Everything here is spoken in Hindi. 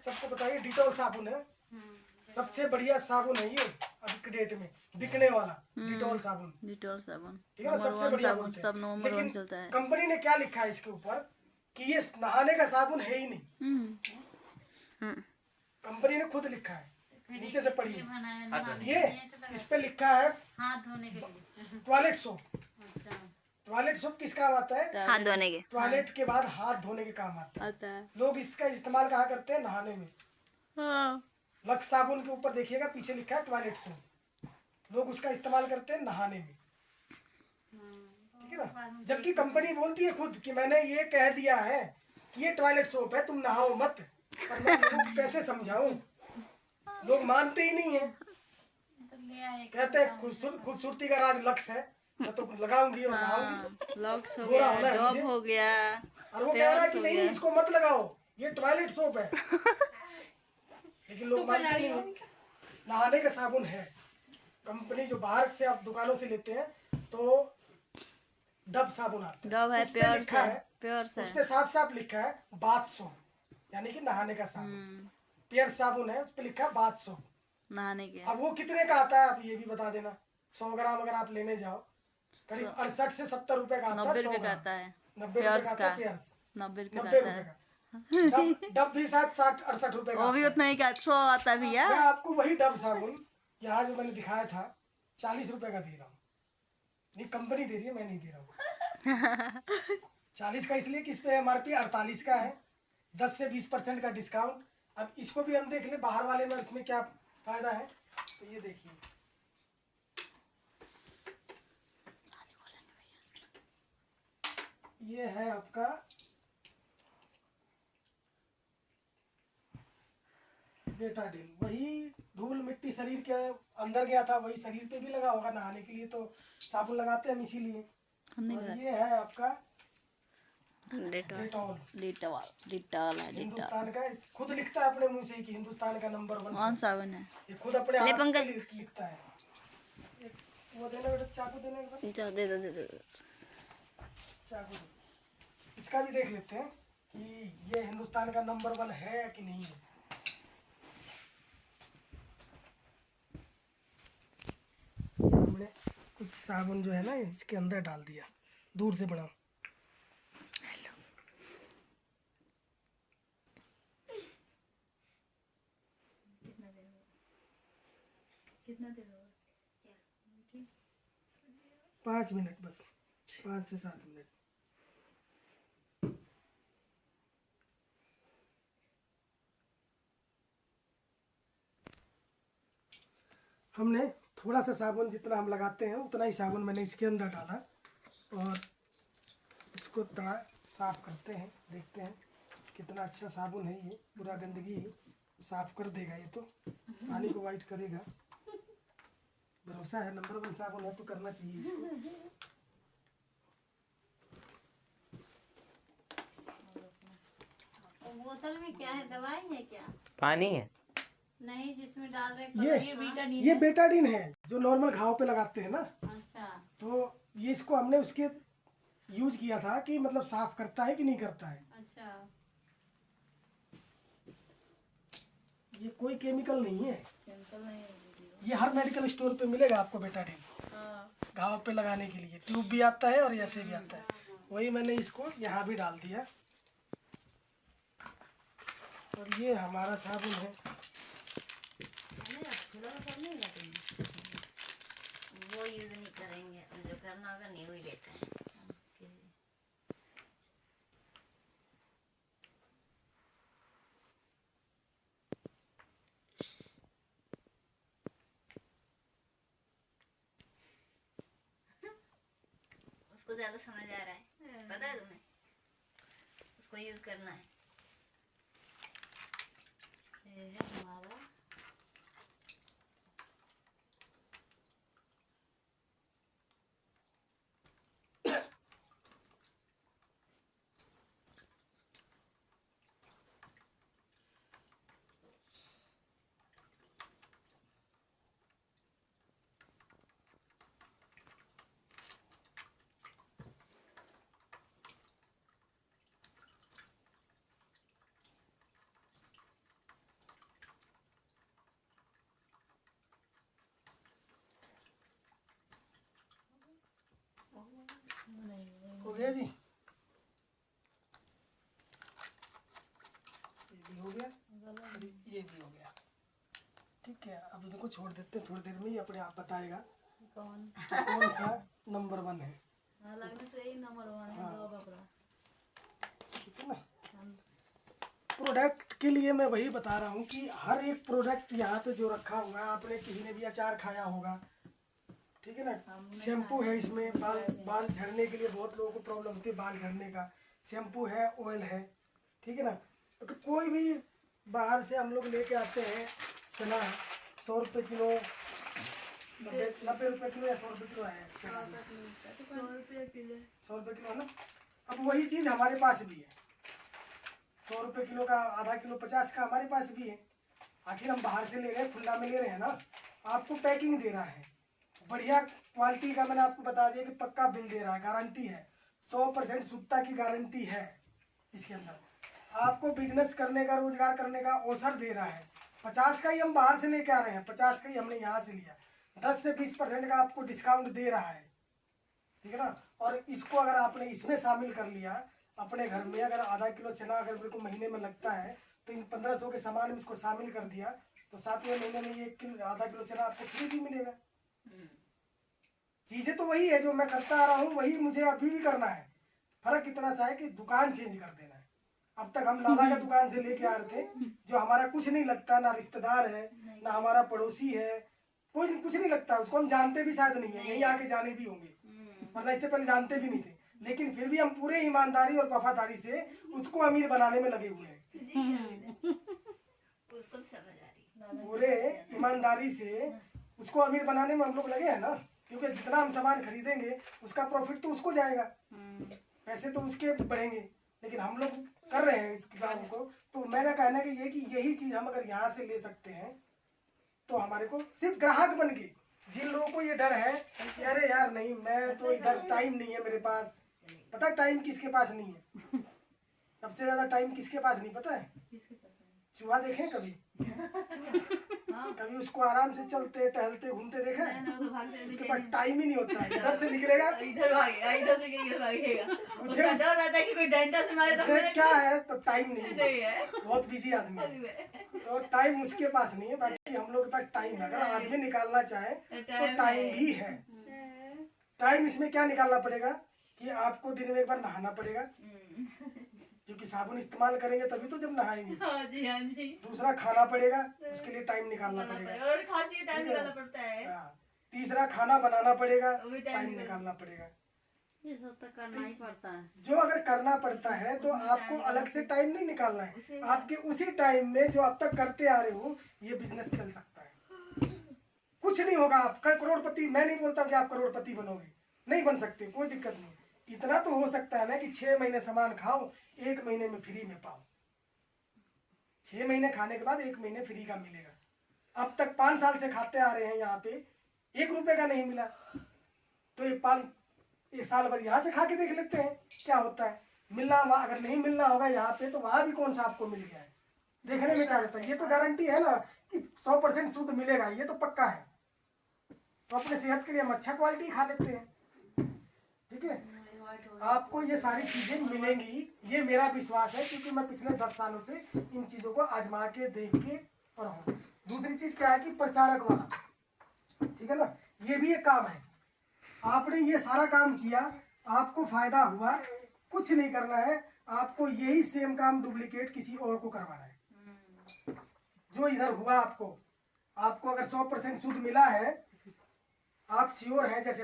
सबको बताइए डिटॉल साबुन है, सबसे बढ़िया साबुन है ये अभी के डेट में बिकने वाला डिटॉल साबुन। डिटॉल साबुन ठीक है ना, सबसे बढ़िया बोलते हैं। सब नंबर 1 लेकिन चलता है। कंपनी ने क्या लिखा है इसके ऊपर कि ये नहाने का साबुन है ही नहीं। कंपनी ने खुद लिखा है, नीचे से पढ़िए। ये इस पे लिखा है हाथ धोने के लिए। Toilet soap. टॉयलेट सोप किस काम आता है? हाथ धोने के टॉयलेट के बाद हाथ धोने के काम आता है। लोग इसका इस्तेमाल कहाँ करते हैं? नहाने में। लक्स साबुन के ऊपर देखिएगा पीछे लिखा है टॉयलेट सोप। लोग उसका इस्तेमाल करते हैं नहाने में, ठीक है ना। जबकि कंपनी बोलती है खुद कि मैंने ये कह दिया है कि ये टॉयलेट सोप है, तुम नहाओ मत। पर मैं लोगों को कैसे समझाऊं? लोग मानते ही नहीं है, कहते हैं खूबसूरती का राज लक्स है, मैं तो लगाऊंगी और नहाऊंगी। लक्स हो गोरा गया, होना है डव मुझे। हो गया, और वो कह रहा है कि नहीं इसको मत लगाओ, ये टॉयलेट सोप है। लेकिन लोग मानते नहीं है, नहाने का साबुन है। कंपनी जो बाहर से आप दुकानों से लेते हैं तो डब साबुन आता है, डव है, उस पे प्योर लिखा सा, है, प्योर सा उस पे साफ साफ लिखा है बाथ सोप, यानी कि नहाने का साबुन। प्योर साबुन है, उस पे लिखा है बाथ सोप, नहाने के। अब वो कितने का आता है आप ये भी बता देना। 100 ग्राम अगर आप लेने जाओ करीब 68 से 70 रुपए का आता है। 90 रुपए का आता है, 90 रुपए का आता है प्याज, 90 रुपए का 90 आता रुपए है। का। डब भी 60-68 रुपए का वो भी आता है। उतना ही का 100 आता है भैया। मैं आपको वही डब साबुन यहाँ जो मैंने दिखाया था 40 रुपए का दे रहा हूँ। नहीं, कंपनी दे रही है, मैं नहीं दे रहा हूँ। 40 का इसलिए कि इस पे MRP 48 का है, 10 से 20% का डिस्काउंट। अब इसको भी हम देख ले बाहर वाले में इसमें क्या फायदा है, तो ये देखिए ये है आपका बेटाडीन। वही धूल मिट्टी शरीर के अंदर गया था, वही शरीर पे भी लगा होगा। नहाने के लिए तो साबुन लगाते हैं हम इसीलिए। और ये है आपका डेटॉल। डिटॉल है, हिंदुस्तान का, खुद लिखता है अपने मुंह से ही कि हिंदुस्तान का नंबर 1 कौन साबुन है? ये खुद अपने हाथ से लिखता है। वो देना बेटा, चाकू देना एक बार। दे। चाकू दे। इसका भी देख लेते हैं कि ये हिंदुस्तान का नंबर 1 है कि नहीं है। हमने कुछ साबुन जो है ना इसके अंदर डाल दिया, दूर से बनाओ। कितना देर होगा? 5 मिनट बस, 5 से 7 मिनट। हमने थोड़ा सा साबुन जितना हम लगाते हैं उतना ही साबुन मैंने इसके अंदर डाला और इसको थोड़ा साफ करते हैं, देखते हैं कितना अच्छा साबुन है। ये पूरा गंदगी साफ कर देगा, ये तो पानी को वाइट करेगा। भरोसा है, नंबर 1 साबुन है तो करना चाहिए इसको। बोतल में क्या है, दवाई है क्या? पानी है नहीं, जिसमें डाल रहे ये बेटाडीन है जो नॉर्मल घाव पे लगाते हैं ना। अच्छा, तो ये इसको हमने उसके यूज किया था कि मतलब साफ करता है कि नहीं करता है। अच्छा, ये कोई केमिकल नहीं है, केमिकल नहीं है। ये हर मेडिकल स्टोर पे मिलेगा आपको बेटाडीन। घाव पे लगाने के लिए ट्यूब भी आता है और ऐसे भी आता है। वही मैंने इसको यहाँ भी डाल दिया और ये हमारा साबुन है। वो यूज नहीं करेंगे, जो करना होगा नहीं हुई लेता है। उसको ज्यादा समझ आ रहा है, पता है तुम्हें, उसको यूज करना है। ये है हमारा अब इनको छोड़ देते हैं, थोड़ी देर में ही अपने आप बताएगा कौन कि कौन सा नंबर 1 है। हाँ लगने से यही नंबर 1 है दो बकरा ठीक है ना। प्रोडक्ट के लिए मैं वही बता रहा हूँ कि हर एक प्रोडक्ट यहाँ पे जो रखा हुआ है, आपने किसी ने भी अचार खाया होगा, ठीक है ना। शैम्पू है इसमें, बाल झड़ने के लिए बहुत लोगों को प्रॉब्लम होती है बाल झड़ने का। शैम्पू है, ऑयल है, ठीक है ना। तो कोई भी बाहर से हम लोग लेके आते हैं चना 100 रुपये किलो, 90 रुपये किलो या 100 रुपये किलो है, 100 रुपये किलो 100 रुपये किलो है ना। अब वही चीज़ हमारे पास भी है, 100 रुपये किलो का आधा किलो 50 का हमारे पास भी है। आखिर हम बाहर से ले रहे हैं, खुला में ले रहे हैं ना। आपको पैकिंग दे रहा है, बढ़िया क्वालिटी का, मैंने आपको बता दिया कि पक्का बिल दे रहा है, गारंटी है, 100% शुद्धता की गारंटी है इसके अंदर। आपको बिजनेस करने का, रोजगार करने का अवसर दे रहा है। 50 का ही हम बाहर से लेके आ रहे हैं, 50 का ही हमने यहाँ से लिया, 10 से 20% का आपको डिस्काउंट दे रहा है, ठीक है ना। और इसको अगर आपने इसमें शामिल कर लिया अपने घर में, अगर आधा किलो चना अगर मेरे को महीने में लगता है तो इन 1500 के सामान में इसको शामिल कर दिया तो 7वें महीने में ये 1 किलो आधा किलो चना आपको फ्री भी मिलेगा। चीज़ें तो वही है जो मैं करता आ रहा हूँ, वही मुझे अभी भी करना है। फर्क इतना सा है कि दुकान चेंज कर देना है। अब तक हम लाला का दुकान से लेके आ रहे थे, जो हमारा कुछ नहीं लगता, ना रिश्तेदार है ना हमारा पड़ोसी है, कोई कुछ नहीं लगता, उसको हम जानते भी शायद नहीं है, यहीं आके जाने भी होंगे, वरना इससे पहले जानते भी नहीं थे। लेकिन फिर भी हम पूरे ईमानदारी और वफादारी से उसको अमीर बनाने में लगे हुए हैं। उसको भी समझ आ रही है। पूरे ईमानदारी से उसको अमीर बनाने में हम लोग लगे हैं ना, क्योंकि जितना हम सामान खरीदेंगे उसका प्रॉफिट तो उसको जाएगा, पैसे तो उसके बढ़ेंगे, लेकिन हम लोग कर रहे हैं इस काम को। तो मेरा कहना है कि यही चीज़ हम अगर यहाँ से ले सकते हैं तो हमारे को सिर्फ ग्राहक बन के, जिन लोगों को ये डर है कि अरे यार नहीं, मैं तो इधर टाइम नहीं है मेरे पास, पता है टाइम किसके पास नहीं है? सबसे ज्यादा टाइम किसके पास नहीं पता है? चूहा देखे कभी? कभी उसको आराम से चलते टहलते घूमते देखा है? उसके पास टाइम ही नहीं होता है, इधर से निकलेगा इधर भागेगा, इधर से इधर भागेगा। मुझे डर रहता है कि कोई डंडा से मारे तो मुझे क्या है, तो टाइम नहीं नहीं है, है। बहुत बिजी आदमी है, तो टाइम उसके पास नहीं है। बाकी हम लोग के पास टाइम है, अगर आदमी निकालना चाहे तो टाइम भी है। टाइम इसमें क्या निकालना पड़ेगा कि आपको दिन में एक बार नहाना पड़ेगा, क्योंकि साबुन इस्तेमाल करेंगे तभी तो जब नहाएंगे। हाँ जी हाँ जी। दूसरा खाना पड़ेगा, उसके लिए टाइम निकालना पड़ेगा। और खांसी का टाइम निकालना पड़ता है। हाँ। तीसरा खाना बनाना पड़ेगा, वो भी टाइम टाइम निकालना पड़ेगा। ये सब तो करना ही पड़ता है। जो अगर करना पड़ता है तो आपको अलग से टाइम नहीं निकालना है, आपके उसी टाइम में जो आप तक करते आ रहे हो ये बिजनेस चल सकता है। कुछ नहीं होगा, आप करोड़पति, मैं नहीं बोलता कि आप करोड़पति बनोगे, नहीं बन सकते, कोई दिक्कत नहीं। इतना तो हो सकता है ना कि 6 महीने सामान खाओ, 1 महीने में फ्री में पाओ। 6 महीने खाने के बाद 1 महीने फ्री का मिलेगा। अब तक 5 साल से खाते आ रहे हैं, यहाँ पे 1 रुपए का नहीं मिला, तो ये 1 साल भर यहाँ से खा के देख लेते हैं क्या होता है। मिलना, अगर नहीं मिलना होगा यहाँ पे तो वहाँ भी कौन सा आपको मिल गया है, देखने में क्या होता है। ये तो गारंटी है ना कि 100% शुद्ध मिलेगा, ये तो पक्का है। तो अपने सेहत के लिए हम अच्छा क्वालिटी खा लेते हैं, ठीक है। आपको ये सारी चीजें मिलेंगी, ये मेरा विश्वास है, क्योंकि मैं पिछले 10 सालों से इन चीजों को आजमा के देख के और हूँ। दूसरी चीज क्या है कि प्रचारक वाला, ठीक है ना, ये भी एक काम है। आपने ये सारा काम किया, आपको फायदा हुआ, कुछ नहीं करना है आपको, यही सेम काम डुप्लीकेट किसी और को करवाना है। जो इधर हुआ आपको अगर 100% शुद्ध मिला है, आप श्योर हैं, जैसे